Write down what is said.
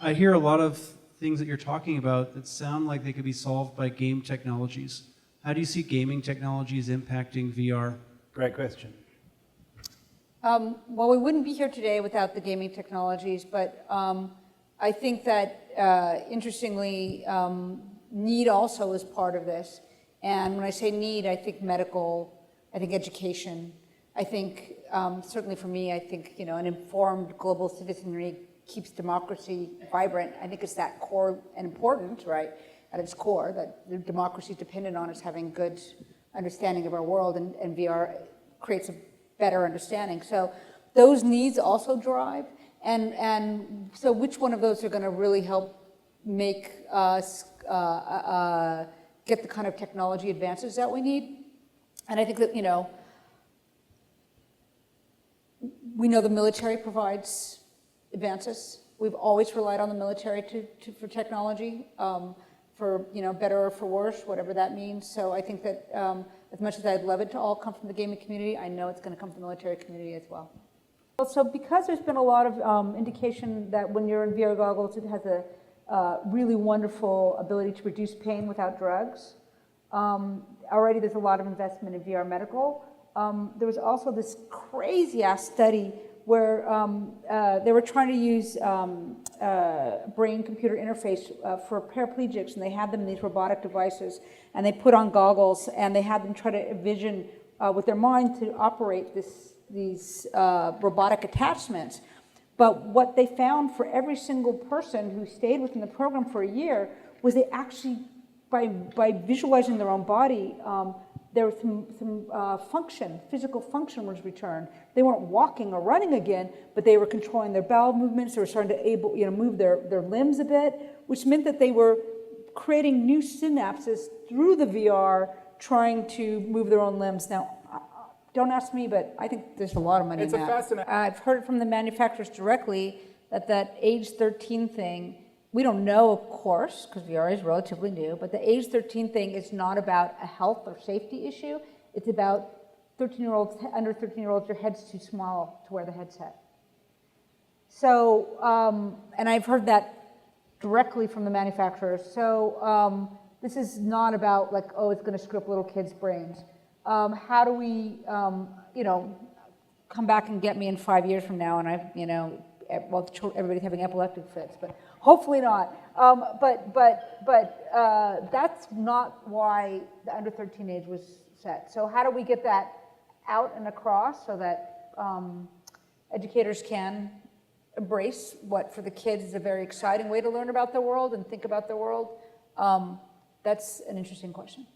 I hear a lot of things that you're talking about that sound like they could be solved by game technologies. How do you see gaming technologies impacting VR? Great question. Well, we wouldn't be here today without the gaming technologies, but I think that, interestingly, need also is part of this. And when I say need, I think medical, I think education. I think, certainly for me, I think, an informed global citizenry keeps democracy vibrant. I think it's that core and important, right, at its core, that the democracy is dependent on us having good understanding of our world, and VR creates a better understanding. So those needs also drive, and so which one of those are going to really help make us get the kind of technology advances that we need? And I think that, we know the military provides advances. We've always relied on the military for technology, for better or for worse, whatever that means. So I think that as much as I'd love it to all come from the gaming community, I know it's going to come from the military community as well. So because there's been a lot of indication that when you're in VR goggles, it has a really wonderful ability to reduce pain without drugs. Already there's a lot of investment in VR medical. There was also this crazy-ass study where they were trying to use brain-computer interface for paraplegics, and they had them in these robotic devices, and they put on goggles, and they had them try to envision with their mind to operate these robotic attachments. But what they found for every single person who stayed within the program for a year was they actually, by visualizing their own body, there was some physical function was returned. They weren't walking or running again, but they were controlling their bowel movements. They were starting to move their limbs a bit, which meant that they were creating new synapses through the VR, trying to move their own limbs. Now, don't ask me, but I think there's a lot of money in that. It's a fascinating. I've heard from the manufacturers directly that age 13 thing, we don't know, of course, because VR is relatively new, but the age 13 thing is not about a health or safety issue. It's about 13-year-olds, under 13-year-olds, your head's too small to wear the headset. So, and I've heard that directly from the manufacturers. So this is not about like, oh, it's going to screw up little kids' brains. How do we, come back and get me in 5 years from now, and everybody's having epileptic fits, but hopefully not. But that's not why the under 13 age was set. So how do we get that out and across so that educators can embrace what for the kids is a very exciting way to learn about the world and think about the world? That's an interesting question.